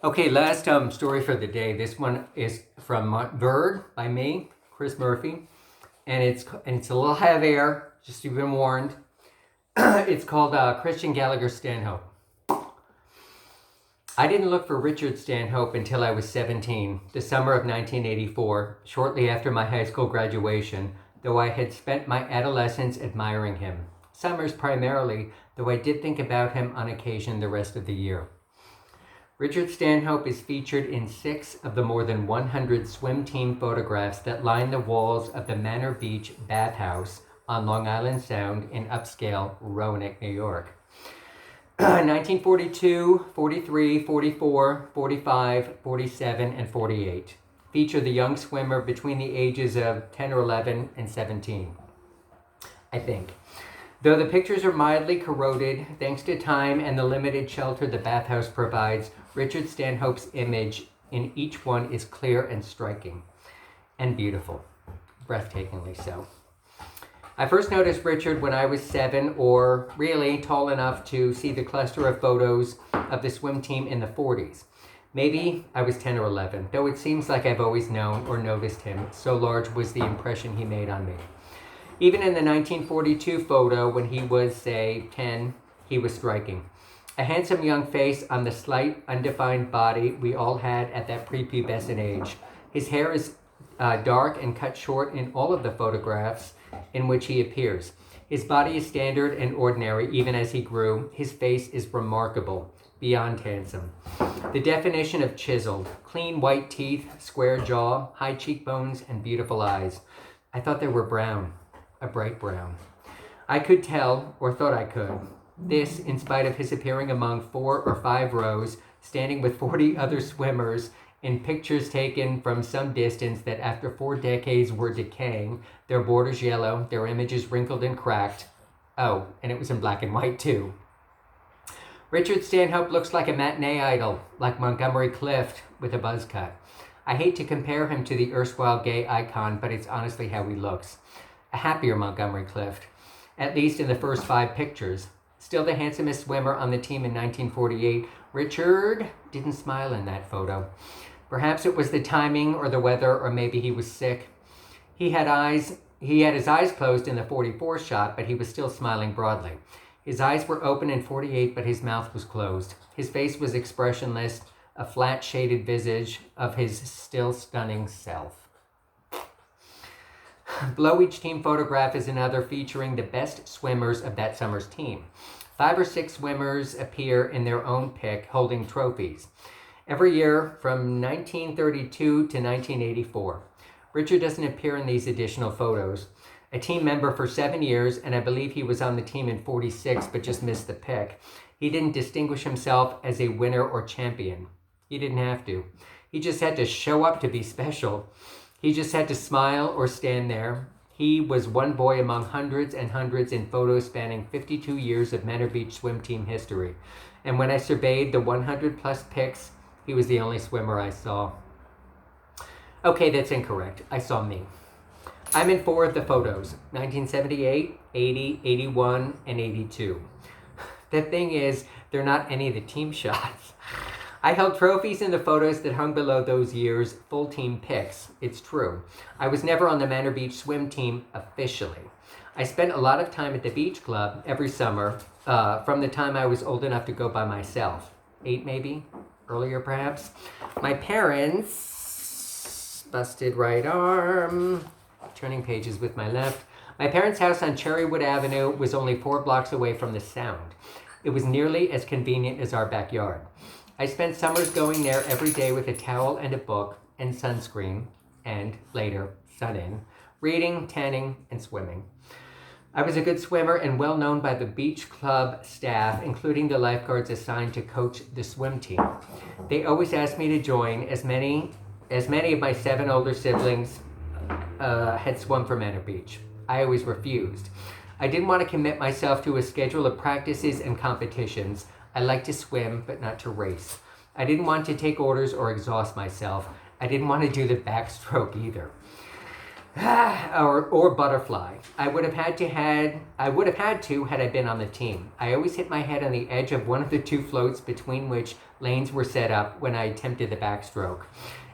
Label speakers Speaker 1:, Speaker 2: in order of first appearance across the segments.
Speaker 1: Okay, last story for the day. This one is from Montverde by me, Chris Murphy, and it's a little heavier. Just so you've been warned. It's called Christian Gallagher Stanhope. I didn't look for Richard Stanhope until I was 17, the summer of 1984, shortly after my high school graduation, though I had spent my adolescence admiring him. Summers primarily, though I did think about him on occasion the rest of the year. Richard Stanhope is featured in 6 of the more than 100 swim team photographs that line the walls of the Manor Beach bathhouse on Long Island Sound in upscale Roanoke, New York. 1942, 43, 44, 45, 47, and 48 feature the young swimmer between the ages of 10 or 11 and 17, I think. Though the pictures are mildly corroded, thanks to time and the limited shelter the bathhouse provides, Richard Stanhope's image in each one is clear and striking, and beautiful, breathtakingly so. I first noticed Richard when I was 7, or really tall enough to see the cluster of photos of the swim team in the 40s. Maybe I was 10 or 11, though it seems like I've always known or noticed him, so large was the impression he made on me. Even in the 1942 photo, when he was, say, 10, he was striking. A handsome young face on the slight, undefined body we all had at that prepubescent age. His hair is dark and cut short in all of the photographs in which he appears. His body is standard and ordinary, even as he grew. His face is remarkable, beyond handsome. The definition of chiseled, clean white teeth, square jaw, high cheekbones, and beautiful eyes. I thought they were brown. A bright brown. I could tell, or thought I could. This, in spite of his appearing among 4 or 5 rows, standing with 40 other swimmers in pictures taken from some distance that after 4 decades were decaying, their borders yellow, their images wrinkled and cracked. Oh, and it was in black and white too. Richard Stanhope looks like a matinee idol, like Montgomery Clift with a buzz cut. I hate to compare him to the erstwhile gay icon, but it's honestly how he looks. A happier Montgomery Clift, at least in the first 5 pictures. Still the handsomest swimmer on the team in 1948, Richard didn't smile in that photo. Perhaps it was the timing or the weather, or maybe he was sick. He had his eyes closed in the 44 shot, but he was still smiling broadly. His eyes were open in 48, but his mouth was closed. His face was expressionless, a flat shaded visage of his still stunning self. Below each team photograph is another featuring the best swimmers of that summer's team. 5 or 6 swimmers appear in their own pick, holding trophies. Every year from 1932 to 1984. Richard doesn't appear in these additional photos. A team member for 7 years, and I believe he was on the team in 46 but just missed the pick. He didn't distinguish himself as a winner or champion. He didn't have to. He just had to show up to be special. He just had to smile or stand there. He was one boy among hundreds and hundreds in photos spanning 52 years of Manor Beach swim team history. And when I surveyed the 100 plus pics, he was the only swimmer I saw. Okay, that's incorrect. I saw me. I'm in 4 of the photos, 1978, 80, 81, and 82. The thing is, they're not any of the team shots. I held trophies in the photos that hung below those years' full team pics. It's true. I was never on the Manor Beach swim team officially. I spent a lot of time at the beach club every summer from the time I was old enough to go by myself. 8 maybe? Earlier perhaps? My parents... Busted right arm. Turning pages with my left. My parents' house on Cherrywood Avenue was only 4 blocks away from the Sound. It was nearly as convenient as our backyard. I spent summers going there every day with a towel and a book and sunscreen, and later, sun-in, reading, tanning, and swimming. I was a good swimmer and well known by the beach club staff, including the lifeguards assigned to coach the swim team. They always asked me to join, as many of my 7 older siblings had swum for Manor Beach. I always refused. I didn't want to commit myself to a schedule of practices and competitions. I liked to swim, but not to race. I didn't want to take orders or exhaust myself. I didn't want to do the backstroke either. or butterfly. I would have had to had I been on the team. I always hit my head on the edge of one of the two floats between which lanes were set up when I attempted the backstroke.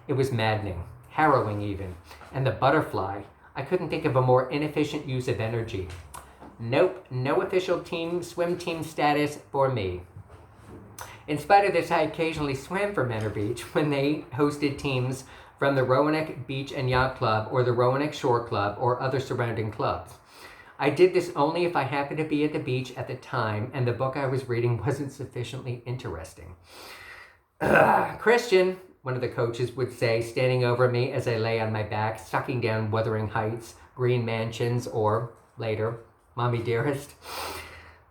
Speaker 1: It was maddening, harrowing even. And the butterfly, I couldn't think of a more inefficient use of energy. Nope, no official swim team status for me. In spite of this, I occasionally swam for Manor Beach when they hosted teams from the Roanoke Beach and Yacht Club or the Roanoke Shore Club or other surrounding clubs. I did this only if I happened to be at the beach at the time and the book I was reading wasn't sufficiently interesting. Christian, one of the coaches would say, standing over me as I lay on my back, sucking down Wuthering Heights, Green Mansions, or, later, Mommy Dearest.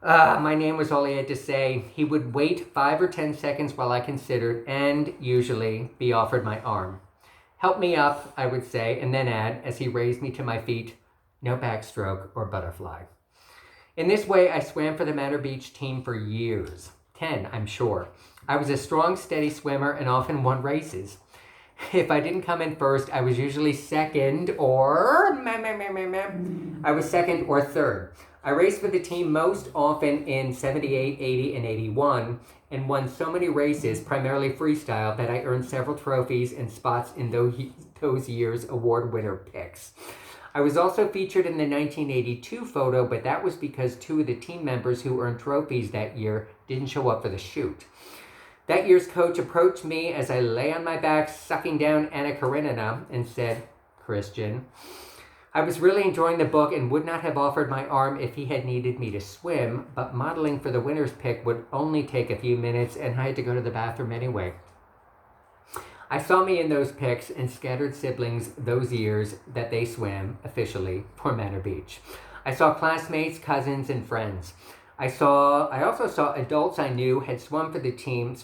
Speaker 1: My name was all he had to say. He would wait 5 or 10 seconds while I considered and, usually, be offered my arm. Help me up, I would say, and then add, as he raised me to my feet, no backstroke or butterfly. In this way, I swam for the Manor Beach team for years. 10, I'm sure. I was a strong, steady swimmer and often won races. If I didn't come in first, I was usually second or third. I raced for the team most often in 78, 80, and 81 and won so many races, primarily freestyle, that I earned several trophies and spots in those years' award winner picks. I was also featured in the 1982 photo, but that was because 2 of the team members who earned trophies that year didn't show up for the shoot. That year's coach approached me as I lay on my back, sucking down Anna Karenina, and said, Christian, I was really enjoying the book and would not have offered my arm if he had needed me to swim, but modeling for the winner's pick would only take a few minutes and I had to go to the bathroom anyway. I saw me in those pics and scattered siblings those years that they swam, officially, for Manor Beach. I saw classmates, cousins, and friends. I also saw adults I knew had swum for the team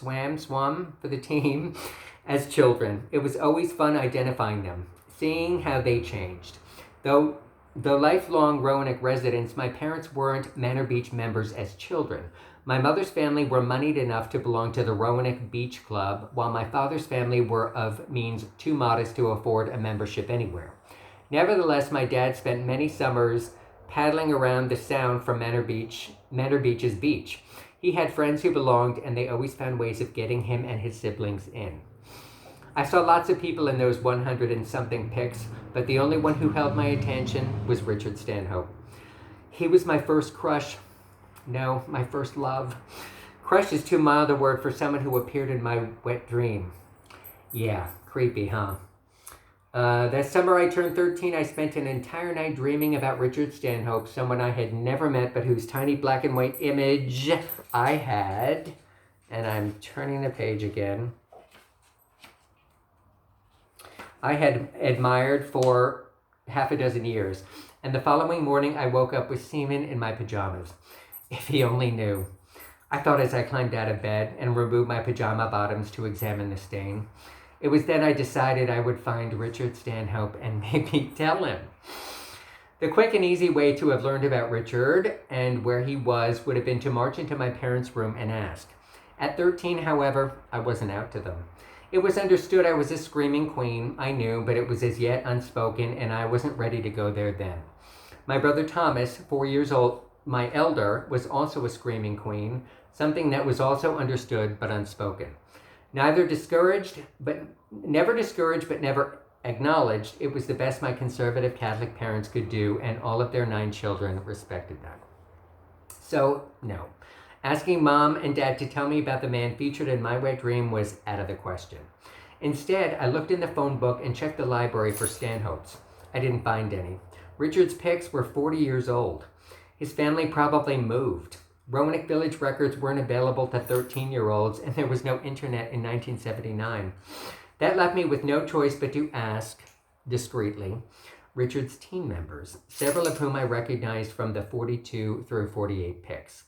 Speaker 1: as children. It was always fun identifying them, seeing how they changed. Though lifelong Roanoke residents, my parents weren't Manor Beach members as children. My mother's family were moneyed enough to belong to the Roanoke Beach Club, while my father's family were of means too modest to afford a membership anywhere. Nevertheless, my dad spent many summers paddling around the Sound from Manor Beach's beach. He had friends who belonged, and they always found ways of getting him and his siblings in. I saw lots of people in those 100 and something pics, but the only one who held my attention was Richard Stanhope. He was my first crush. No, my first love. Crush is too mild a word for someone who appeared in my wet dream. Yeah, creepy, huh? That summer I turned 13, I spent an entire night dreaming about Richard Stanhope, someone I had never met, but whose tiny black and white image I had, and I'm turning the page again, I had admired for half a dozen years. And the following morning, I woke up with semen in my pajamas. If he only knew. I thought as I climbed out of bed and removed my pajama bottoms to examine the stain. It was then I decided I would find Richard Stanhope and maybe tell him. The quick and easy way to have learned about Richard and where he was would have been to march into my parents' room and ask. At 13, however, I wasn't out to them. It was understood I was a screaming queen, I knew, but it was as yet unspoken, and I wasn't ready to go there then. My brother Thomas, 4 years old, my elder, was also a screaming queen, something that was also understood but unspoken. Never discouraged, but never acknowledged, it was the best my conservative Catholic parents could do, and all of their 9 children respected that. So, no. Asking Mom and Dad to tell me about the man featured in my wet dream was out of the question. Instead, I looked in the phone book and checked the library for Stanhopes. I didn't find any. Richard's pics were 40 years old. His family probably moved. Roanoke Village records weren't available to 13-year-olds, and there was no internet in 1979. That left me with no choice but to ask, discreetly, Richard's team members, several of whom I recognized from the 42 through 48 pics.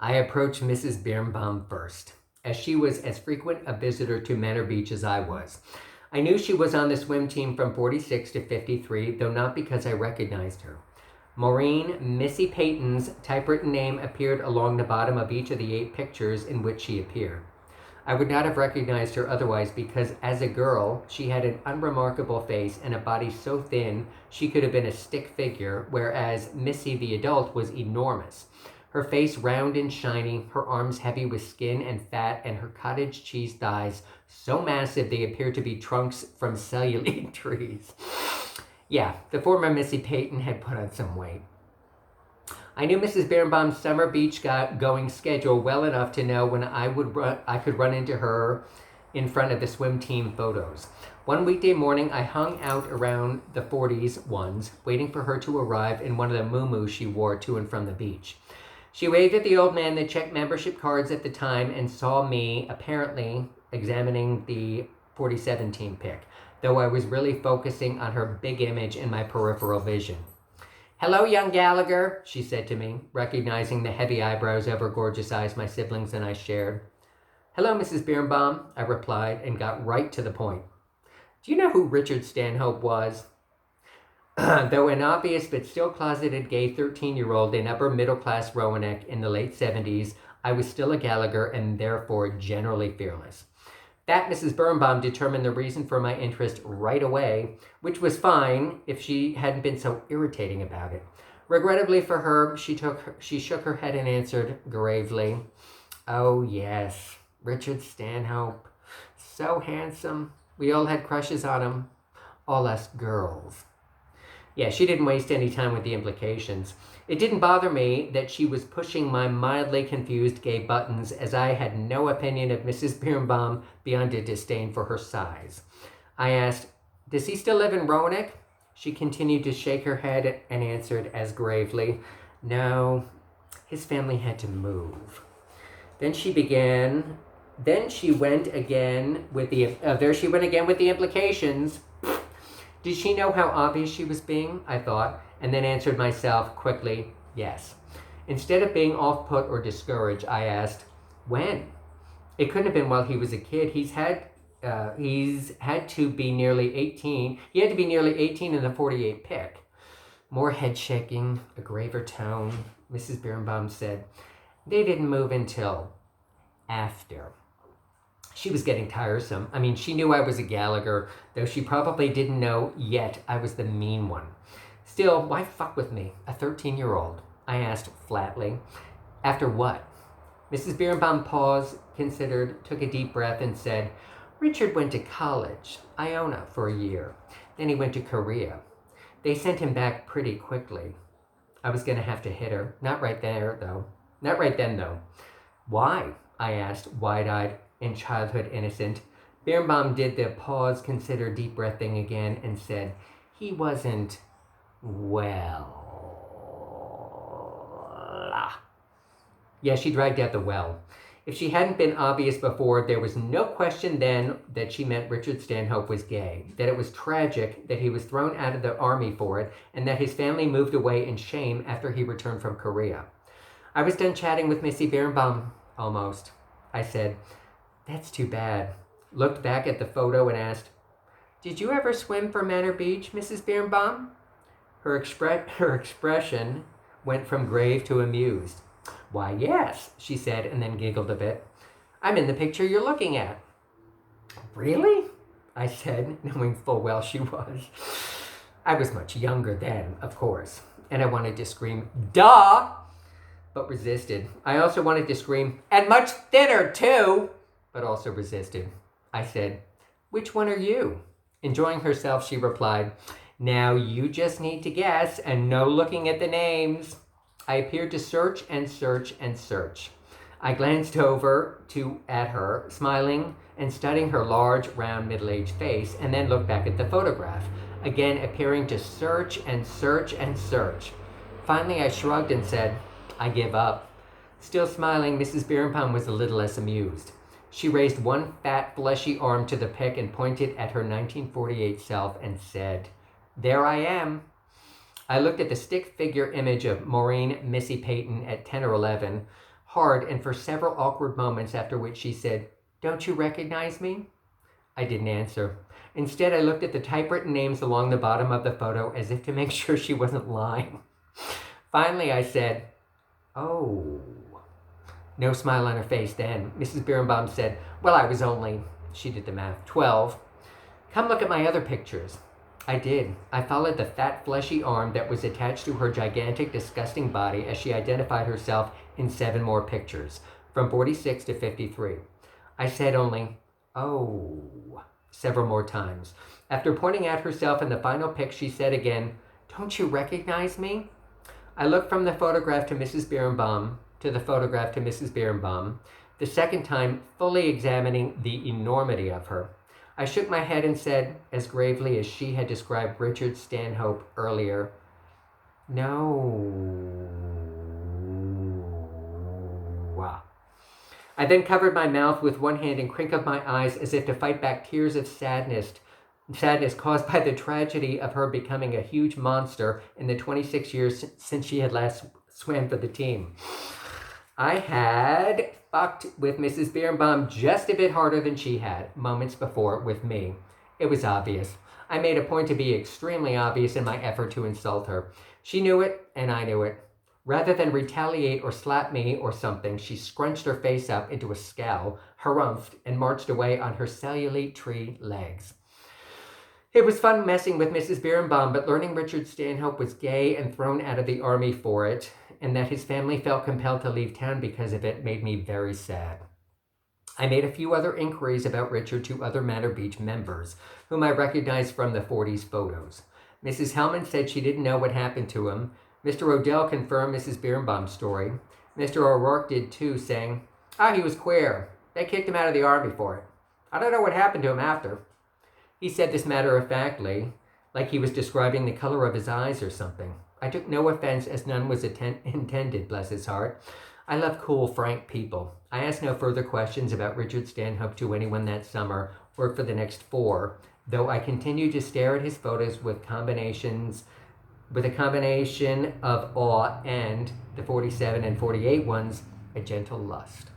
Speaker 1: I approached Mrs. Birnbaum first, as she was as frequent a visitor to Manor Beach as I was. I knew she was on the swim team from 46 to 53, though not because I recognized her. Maureen Missy Payton's typewritten name appeared along the bottom of each of the 8 pictures in which she appeared. I would not have recognized her otherwise because, as a girl, she had an unremarkable face and a body so thin she could have been a stick figure, whereas Missy the adult was enormous. Her face round and shiny, her arms heavy with skin and fat, and her cottage cheese thighs so massive they appeared to be trunks from cellulite trees. Yeah, the former Missy Peyton had put on some weight. I knew Mrs. Birnbaum's summer beach going schedule well enough to know when I could run into her in front of the swim team photos. One weekday morning, I hung out around the 40s ones, waiting for her to arrive in one of the muumuus she wore to and from the beach. She waved at the old man that checked membership cards at the time and saw me, apparently, examining the 4017 pic, though I was really focusing on her big image in my peripheral vision. "Hello, young Gallagher," she said to me, recognizing the heavy eyebrows over gorgeous eyes my siblings and I shared. "Hello, Mrs. Birnbaum," I replied and got right to the point. "Do you know who Richard Stanhope was?" Though an obvious but still closeted gay 13-year-old in upper middle-class Roanoke in the late 70s, I was still a Gallagher and therefore generally fearless. That Mrs. Birnbaum determined the reason for my interest right away, which was fine if she hadn't been so irritating about it. Regrettably for her, she shook her head and answered gravely, "Oh yes, Richard Stanhope. So handsome. We all had crushes on him. All us girls." Yeah, she didn't waste any time with the implications. It didn't bother me that she was pushing my mildly confused gay buttons, as I had no opinion of Mrs. Birnbaum beyond a disdain for her size. I asked, "Does he still live in Roanoke?" She continued to shake her head and answered as gravely, "No, his family had to move." There she went again with the implications. Did she know how obvious she was being? I thought, and then answered myself quickly, yes. Instead of being off-put or discouraged, I asked, "When?" It couldn't have been while he was a kid. He's had to be nearly 18. He had to be nearly 18 in the 48 pic. More head shaking, a graver tone. Mrs. Birnbaum said, "They didn't move until after." She was getting tiresome. I mean, she knew I was a Gallagher, though she probably didn't know yet I was the mean one. Still, why fuck with me, a 13-year-old? I asked flatly. "After what?" Mrs. Birnbaum paused, considered, took a deep breath, and said, "Richard went to college, Iona, for a year. Then he went to Korea. They sent him back pretty quickly." I was going to have to hit her. Not right then, though. "Why?" I asked, wide-eyed and childhood innocent. Birnbaum did the pause, consider, deep breath thing again and said, "He wasn't well." Yeah, she dragged out the well. If she hadn't been obvious before, there was no question then that she meant Richard Stanhope was gay, that it was tragic that he was thrown out of the army for it, and that his family moved away in shame after he returned from Korea. I was done chatting with Missy Birnbaum, almost. I said, "That's too bad," looked back at the photo and asked, "Did you ever swim for Manor Beach, Mrs. Birnbaum?" Her expression went from grave to amused. "Why, yes," she said, and then giggled a bit. "I'm in the picture you're looking at." "Really?" I said, knowing full well she was. I was much younger then, of course, and I wanted to scream, "Duh!" but resisted. I also wanted to scream, "And much thinner, too!" but also resisted. I said, "Which one are you?" Enjoying herself, she replied, "Now you just need to guess, and no looking at the names." I appeared to search and search and search. I glanced over at her, smiling and studying her large, round, middle-aged face, and then looked back at the photograph, again appearing to search and search and search. Finally, I shrugged and said, "I give up." Still smiling, Mrs. Birnbaum was a little less amused. She raised one fat, fleshy arm to the pic and pointed at her 1948 self and said, "There I am." I looked at the stick figure image of Maureen Missy Peyton at 10 or 11, hard and for several awkward moments, after which she said, "Don't you recognize me?" I didn't answer. Instead, I looked at the typewritten names along the bottom of the photo as if to make sure she wasn't lying. Finally, I said, "Oh, No smile on her face then. Mrs. Birnbaum said, well, I was only, she did the math, 12. Come look at my other pictures. I did. I followed the fat, fleshy arm that was attached to her gigantic, disgusting body as she identified herself in 7 more pictures, from 46 to 53. I said only, oh, several more times. After pointing at herself in the final pic, she said again, don't you recognize me? I looked from the photograph to Mrs. Birnbaum to the photograph to Mrs. Birnbaum, the second time fully examining the enormity of her. I shook my head and said, as gravely as she had described Richard Stanhope earlier, no. I then covered my mouth with one hand and crinkled my eyes as if to fight back tears of sadness caused by the tragedy of her becoming a huge monster in the 26 years since she had last swam for the team. I had fucked with Mrs. Birnbaum just a bit harder than she had moments before with me. It was obvious. I made a point to be extremely obvious in my effort to insult her. She knew it, and I knew it. Rather than retaliate or slap me or something, she scrunched her face up into a scowl, harumphed, and marched away on her cellulite tree legs. It was fun messing with Mrs. Birnbaum, but learning Richard Stanhope was gay and thrown out of the army for it, and that his family felt compelled to leave town because of it, made me very sad. I made a few other inquiries about Richard to other Manor Beach members, whom I recognized from the 40s photos. Mrs. Hellman said she didn't know what happened to him. Mr. Odell confirmed Mrs. Birnbaum's story. Mr. O'Rourke did too, saying, he was queer. They kicked him out of the army for it. I don't know what happened to him after. He said this matter-of-factly, like he was describing the color of his eyes or something. I took no offense, as none was intended, bless his heart. I love cool, frank people. I asked no further questions about Richard Stanhope to anyone that summer or for the next 4, though I continued to stare at his photos with a combination of awe and, the 47 and 48 ones, a gentle lust.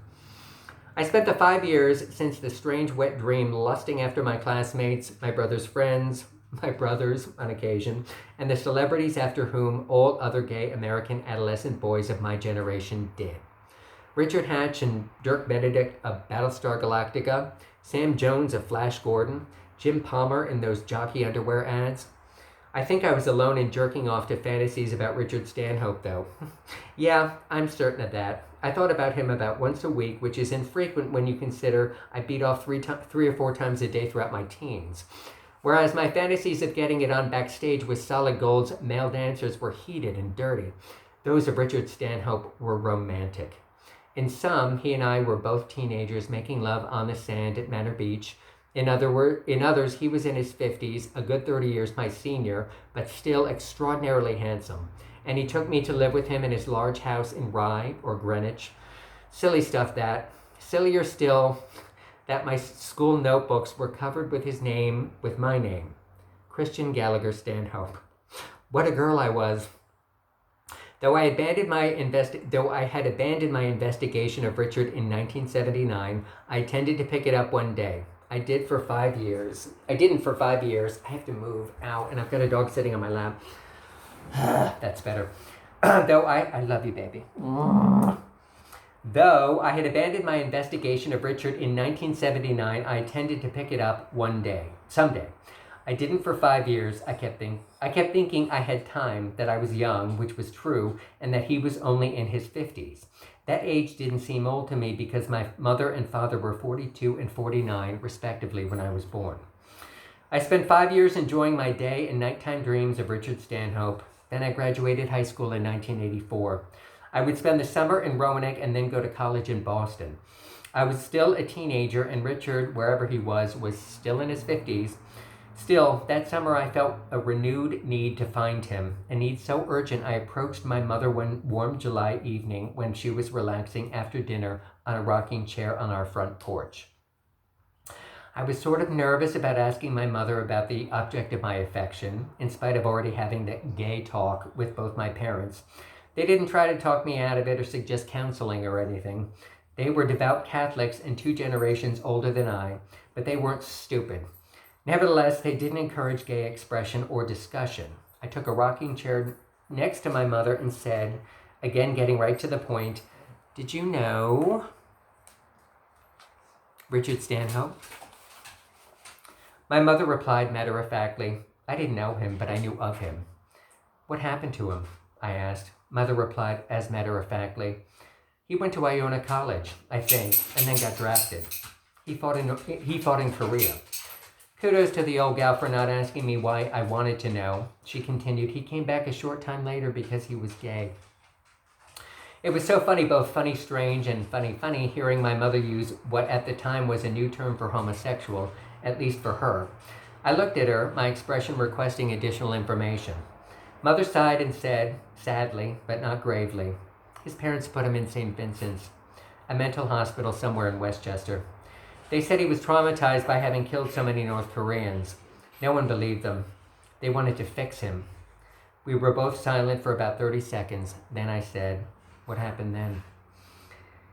Speaker 1: I spent the 5 years since the strange wet dream lusting after my classmates, my brother's friends, my brothers on occasion, and the celebrities after whom all other gay American adolescent boys of my generation did. Richard Hatch and Dirk Benedict of Battlestar Galactica, Sam Jones of Flash Gordon, Jim Palmer in those jockey underwear ads. I think I was alone in jerking off to fantasies about Richard Stanhope, though. Yeah, I'm certain of that. I thought about him about once a week, which is infrequent when you consider I beat off 3 or 4 times a day throughout my teens. Whereas my fantasies of getting it on backstage with Solid Gold's male dancers were heated and dirty. Those of Richard Stanhope were romantic. In some, he and I were both teenagers making love on the sand at Manor Beach. In others, he was in his 50s, a good 30 years my senior, but still extraordinarily handsome. And he took me to live with him in his large house in Rye or Greenwich. Silly stuff that. Sillier still, that my school notebooks were covered with his name, with my name, Christian Gallagher Stanhope. What a girl I was. Though I had abandoned my investigation of Richard in 1979, I intended to pick it up one day. I didn't for 5 years. I have to move. Ow, and I've got a dog sitting on my lap. That's better. Though I love you, baby. Though I had abandoned my investigation of Richard in 1979, I intended to pick it up someday. I didn't for 5 years. I kept thinking I had time, that I was young, which was true, and that he was only in his 50s. That age didn't seem old to me because my mother and father were 42 and 49, respectively, when I was born. I spent 5 years enjoying my day and nighttime dreams of Richard Stanhope. Then I graduated high school in 1984. I would spend the summer in Roanoke and then go to college in Boston. I was still a teenager, and Richard, wherever he was still in his 50s. Still, that summer I felt a renewed need to find him, a need so urgent I approached my mother one warm July evening when she was relaxing after dinner on a rocking chair on our front porch. I was sort of nervous about asking my mother about the object of my affection, in spite of already having that gay talk with both my parents. They didn't try to talk me out of it or suggest counseling or anything. They were devout Catholics and 2 generations older than I, but they weren't stupid. Nevertheless, they didn't encourage gay expression or discussion. I took a rocking chair next to my mother and said, again getting right to the point, Did you know Richard Stanhope? My mother replied matter-of-factly, I didn't know him, but I knew of him. What happened to him? I asked. Mother replied as matter-of-factly, he went to Iona College, I think, and then got drafted. He fought in Korea. Kudos to the old gal for not asking me why I wanted to know. She continued, he came back a short time later because he was gay. It was so funny, both funny, strange, and funny, hearing my mother use what at the time was a new term for homosexual, at least for her. I looked at her, my expression requesting additional information. Mother sighed and said, sadly, but not gravely, his parents put him in St. Vincent's, a mental hospital somewhere in Westchester. They said he was traumatized by having killed so many North Koreans. No one believed them. They wanted to fix him. We were both silent for about 30 seconds. Then I said, what happened then?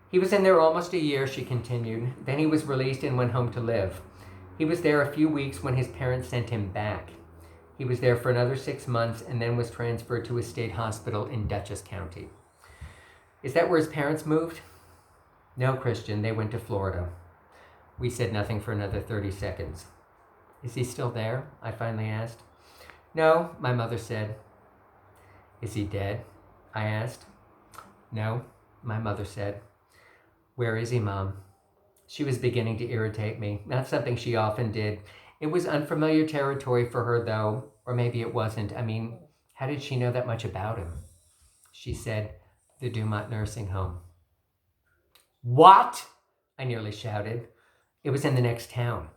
Speaker 1: He was in there almost a year, she continued. Then he was released and went home to live. He was there a few weeks when his parents sent him back. He was there for another 6 months and then was transferred to a state hospital in Dutchess County. Is that where his parents moved? No, Christian, they went to Florida. We said nothing for another 30 seconds. Is he still there? I finally asked. No, my mother said. Is he dead? I asked. No, my mother said. Where is he, Mom? She was beginning to irritate me, not something she often did. It was unfamiliar territory for her, though, or maybe it wasn't. I mean, how did she know that much about him? She said, the Dumont nursing home. What? I nearly shouted. It was in the next town.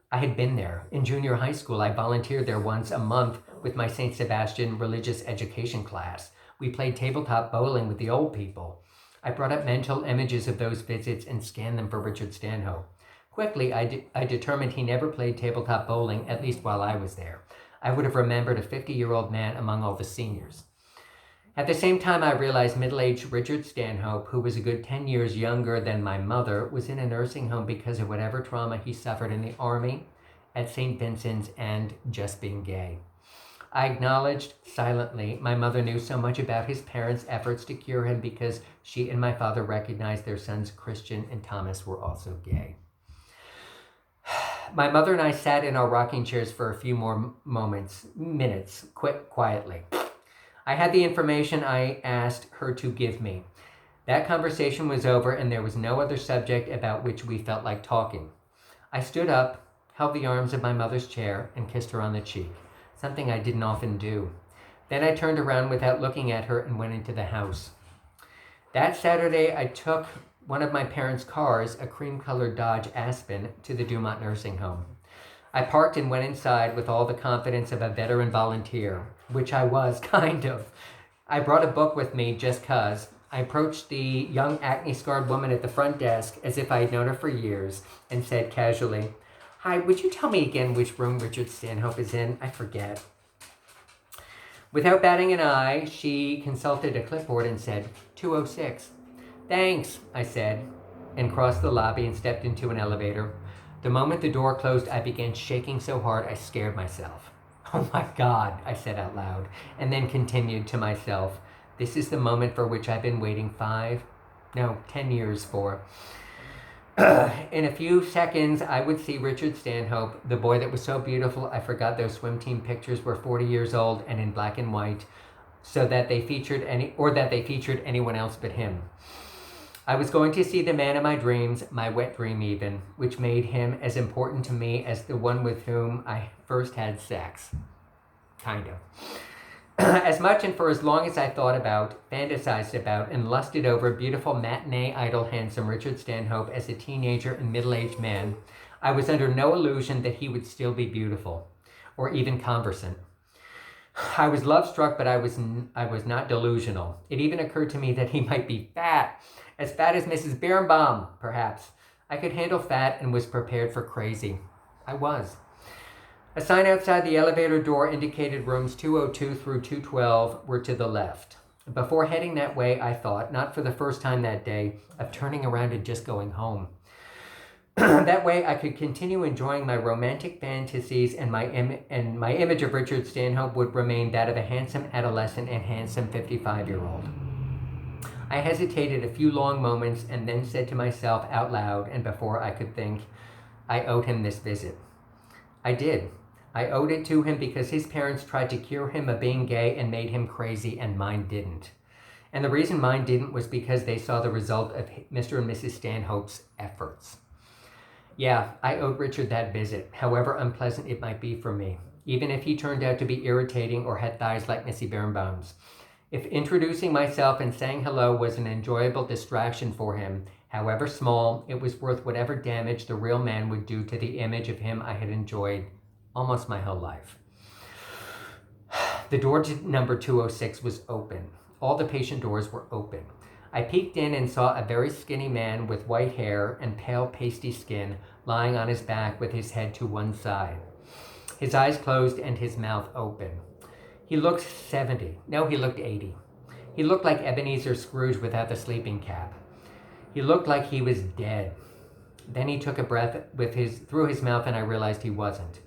Speaker 1: I had been there. In junior high school, I volunteered there once a month with my St. Sebastian religious education class. We played tabletop bowling with the old people. I brought up mental images of those visits and scanned them for Richard Stanhope. Quickly, I determined he never played tabletop bowling, at least while I was there. I would have remembered a 50-year-old man among all the seniors. At the same time, I realized middle-aged Richard Stanhope, who was a good 10 years younger than my mother, was in a nursing home because of whatever trauma he suffered in the Army, at St. Vincent's, and just being gay. I acknowledged silently my mother knew so much about his parents' efforts to cure him because she and my father recognized their sons Christian and Thomas were also gay. My mother and I sat in our rocking chairs for a few more minutes, quietly. I had the information I asked her to give me. That conversation was over and there was no other subject about which we felt like talking. I stood up, held the arms of my mother's chair, and kissed her on the cheek, something I didn't often do. Then I turned around without looking at her and went into the house. That Saturday, I took one of my parents' cars, a cream-colored Dodge Aspen, to the Dumont nursing home. I parked and went inside with all the confidence of a veteran volunteer, which I was, kind of. I brought a book with me just 'cause. I approached the young acne-scarred woman at the front desk as if I had known her for years and said casually, "Hi, would you tell me again which room Richard Stanhope is in? I forget." Without batting an eye, she consulted a clipboard and said, 206. "Thanks," I said, and crossed the lobby and stepped into an elevator. The moment the door closed, I began shaking so hard I scared myself. "Oh my God," I said out loud, and then continued to myself, "This is the moment for which I've been waiting 10 years for." In a few seconds, I would see Richard Stanhope, the boy that was so beautiful I forgot those swim team pictures were 40 years old and in black and white, so that they featured anyone else but him. I was going to see the man of my dreams, my wet dream even, which made him as important to me as the one with whom I first had sex. Kind of. As much and for as long as I thought about, fantasized about, and lusted over beautiful matinee idol handsome Richard Stanhope as a teenager and middle-aged man, I was under no illusion that he would still be beautiful, or even conversant. I was love-struck, but I was not delusional. It even occurred to me that he might be fat as Mrs. Birnbaum, perhaps. I could handle fat and was prepared for crazy. I was. A sign outside the elevator door indicated rooms 202 through 212 were to the left. Before heading that way, I thought, not for the first time that day, of turning around and just going home. That way I could continue enjoying my romantic fantasies and my image of Richard Stanhope would remain that of a handsome adolescent and handsome 55-year-old. I hesitated a few long moments and then said to myself out loud, and before I could think, I owed him this visit. I did. I owed it to him because his parents tried to cure him of being gay and made him crazy, and mine didn't. And the reason mine didn't was because they saw the result of Mr. and Mrs. Stanhope's efforts. Yeah, I owed Richard that visit, however unpleasant it might be for me, even if he turned out to be irritating or had thighs like Missy Birnbaum's. If introducing myself and saying hello was an enjoyable distraction for him, however small, it was worth whatever damage the real man would do to the image of him I had enjoyed almost my whole life. The door to number 206 was open. All the patient doors were open. I peeked in and saw a very skinny man with white hair and pale pasty skin lying on his back with his head to one side. His eyes closed and his mouth open. He looked 70. No, he looked 80. He looked like Ebenezer Scrooge without the sleeping cap. He looked like he was dead. Then he took a breath through his mouth and I realized he wasn't.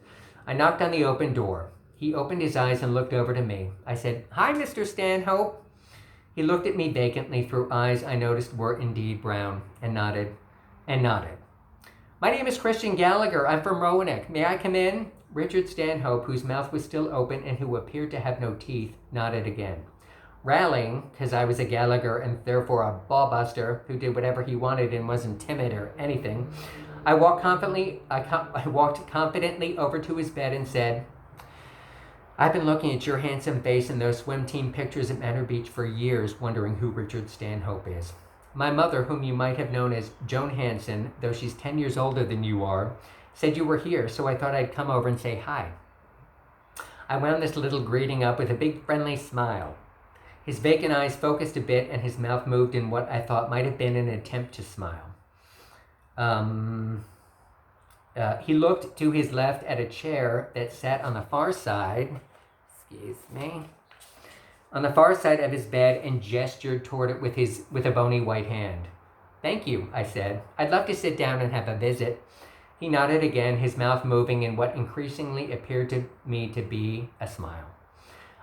Speaker 1: I knocked on the open door. He opened his eyes and looked over to me. I said, "Hi, Mr. Stanhope." He looked at me vacantly through eyes I noticed were indeed brown, and nodded. "My name is Christian Gallagher. I'm from Roanoke. May I come in?" Richard Stanhope, whose mouth was still open and who appeared to have no teeth, nodded again. Rallying, because I was a Gallagher and therefore a ballbuster who did whatever he wanted and wasn't timid or anything, I walked confidently over to his bed and said, "I've been looking at your handsome face in those swim team pictures at Manor Beach for years, wondering who Richard Stanhope is. My mother, whom you might have known as Joan Hanson, though she's 10 years older than you are, said you were here, so I thought I'd come over and say hi." I wound this little greeting up with a big friendly smile. His vacant eyes focused a bit and his mouth moved in what I thought might have been an attempt to smile. He looked to his left at a chair that sat on the far side, on the far side of his bed and gestured toward it with a bony white hand. "Thank you," I said. "I'd love to sit down and have a visit." He nodded again, his mouth moving in what increasingly appeared to me to be a smile.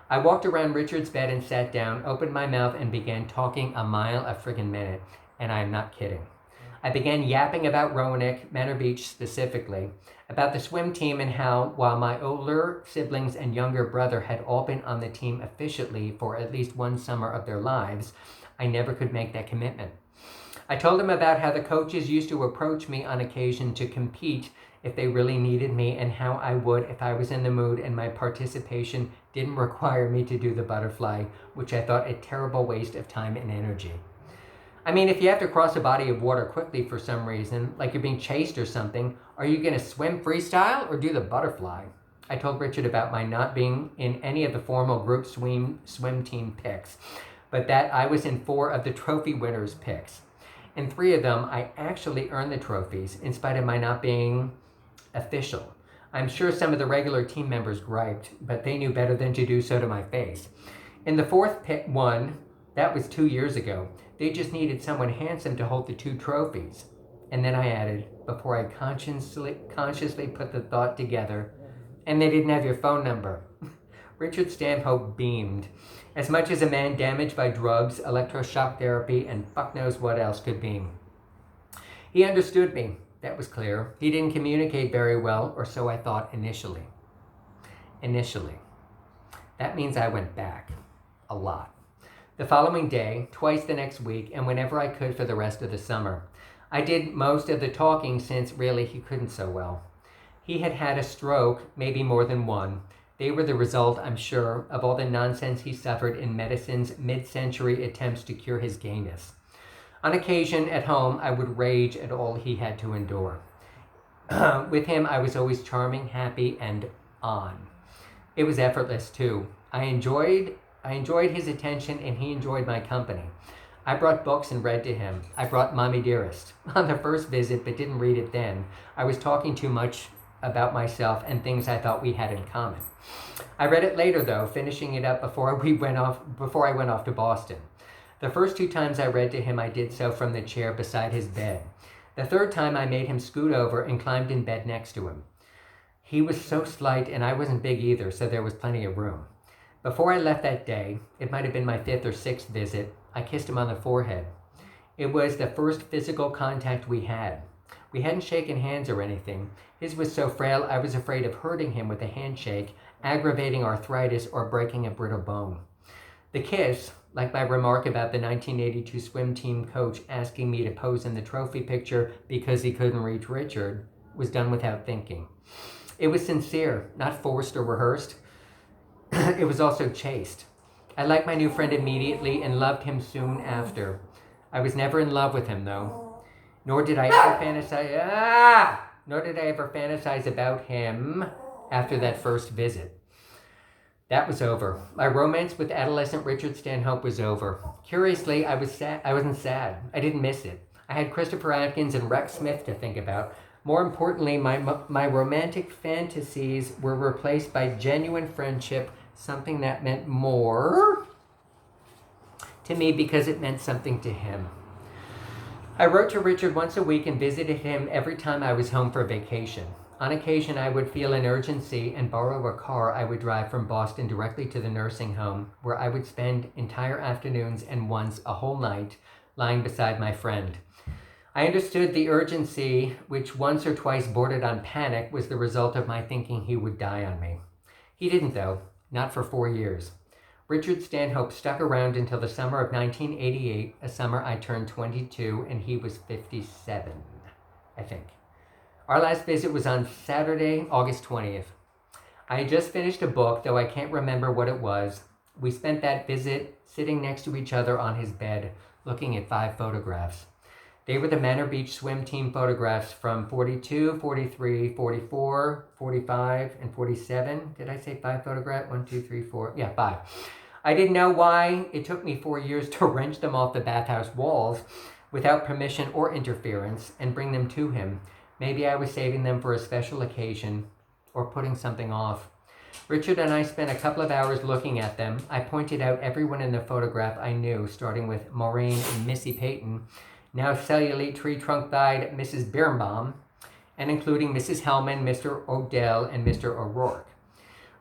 Speaker 1: I walked around Richard's bed and sat down, opened my mouth, and began talking a mile a friggin' minute, and I'm not kidding. I began yapping about Roanoke, Manor Beach specifically, about the swim team and how, while my older siblings and younger brother had all been on the team officially for at least one summer of their lives, I never could make that commitment. I told him about how the coaches used to approach me on occasion to compete if they really needed me, and how I would if I was in the mood and my participation didn't require me to do the butterfly, which I thought a terrible waste of time and energy. I mean, if you have to cross a body of water quickly for some reason, like you're being chased or something, are you going to swim freestyle or do the butterfly? I told Richard about my not being in any of the formal group swim team picks, but that I was in 4 of the trophy winners' picks. In 3 of them, I actually earned the trophies, in spite of my not being official. I'm sure some of the regular team members griped, but they knew better than to do so to my face. In the 4th one, that was 2 years ago, they just needed someone handsome to hold the 2 trophies. And then I added, before I consciously put the thought together, and they didn't have your phone number. Richard Stanhope beamed, as much as a man damaged by drugs, electroshock therapy, and fuck knows what else could beam. He understood me, that was clear. He didn't communicate very well, or so I thought initially. That means I went back. A lot. The following day, twice the next week, and whenever I could for the rest of the summer. I did most of the talking since really he couldn't so well. He had had a stroke, maybe more than one. They were the result, I'm sure, of all the nonsense he suffered in medicine's mid-century attempts to cure his gayness. On occasion, at home, I would rage at all he had to endure. With him, I was always charming, happy, and on. It was effortless, too. I enjoyed his attention, and he enjoyed my company. I brought books and read to him. I brought Mommy Dearest on the first visit, but didn't read it then. I was talking too much about myself and things I thought we had in common. I read it later, though, finishing it up before I went off to Boston. The first 2 times I read to him, I did so from the chair beside his bed. The 3rd time, I made him scoot over and climbed in bed next to him. He was so slight, and I wasn't big either, so there was plenty of room. Before I left that day, it might have been my 5th or 6th visit, I kissed him on the forehead. It was the first physical contact we had. We hadn't shaken hands or anything. His was so frail I was afraid of hurting him with a handshake, aggravating arthritis, or breaking a brittle bone. The kiss, like my remark about the 1982 swim team coach asking me to pose in the trophy picture because he couldn't reach Richard, was done without thinking. It was sincere, not forced or rehearsed. It was also chaste. I liked my new friend immediately and loved him soon after. I was never in love with him, though. Nor did I ever fantasize about him after that first visit. That was over. My romance with adolescent Richard Stanhope was over. Curiously, I wasn't sad. I didn't miss it. I had Christopher Atkins and Rex Smith to think about. More importantly, my romantic fantasies were replaced by genuine friendship, something that meant more to me because it meant something to him. I wrote to Richard once a week and visited him every time I was home for vacation. On occasion, I would feel an urgency and borrow a car I would drive from Boston directly to the nursing home, where I would spend entire afternoons and once a whole night lying beside my friend. I understood the urgency, which once or twice bordered on panic, was the result of my thinking he would die on me. He didn't, though, not for 4 years. Richard Stanhope stuck around until the summer of 1988, a summer I turned 22, and he was 57, I think. Our last visit was on Saturday, August 20th. I had just finished a book, though I can't remember what it was. We spent that visit sitting next to each other on his bed, looking at 5 photographs. They were the Manor Beach swim team photographs from 42, 43, 44, 45, and 47. Did I say 5 photographs? 1, 2, 3, 4. Yeah, 5. I didn't know why it took me 4 years to wrench them off the bathhouse walls without permission or interference and bring them to him. Maybe I was saving them for a special occasion or putting something off. Richard and I spent a couple of hours looking at them. I pointed out everyone in the photograph I knew, starting with Maureen and Missy Payton, now cellulite tree trunk-thighed Mrs. Birnbaum, and including Mrs. Hellman, Mr. Odell, and Mr. O'Rourke.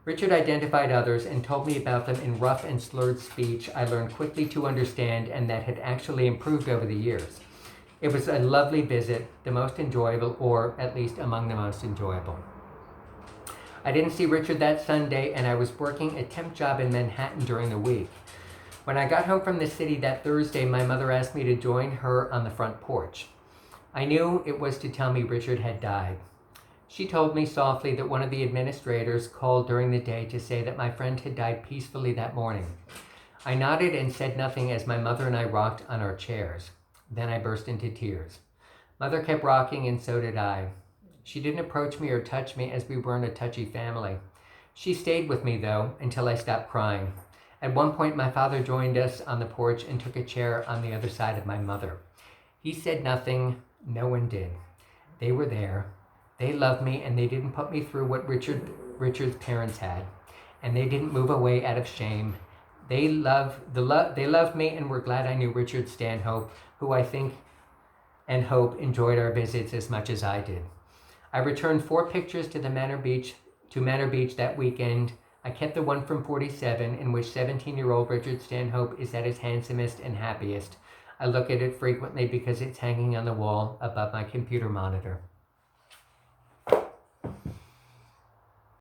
Speaker 1: Richard identified others and told me about them in rough and slurred speech I learned quickly to understand and that had actually improved over the years. It was a lovely visit, the most enjoyable, or at least among the most enjoyable. I didn't see Richard that Sunday, and I was working a temp job in Manhattan during the week. When I got home from the city that Thursday, my mother asked me to join her on the front porch. I knew it was to tell me Richard had died. She told me softly that one of the administrators called during the day to say that my friend had died peacefully that morning. I nodded and said nothing as my mother and I rocked on our chairs. Then I burst into tears. Mother kept rocking, and so did I. She didn't approach me or touch me, as we weren't a touchy family. She stayed with me, though, until I stopped crying. At one point, my father joined us on the porch and took a chair on the other side of my mother. He said nothing. No one did. They were there. They loved me, and they didn't put me through what Richard's parents had. And they didn't move away out of shame. They loved me and were glad I knew Richard Stanhope, who I think and hope enjoyed our visits as much as I did. I returned 4 pictures to Manor Beach that weekend. I kept the one from 47, in which 17-year-old Richard Stanhope is at his handsomest and happiest. I look at it frequently because it's hanging on the wall above my computer monitor.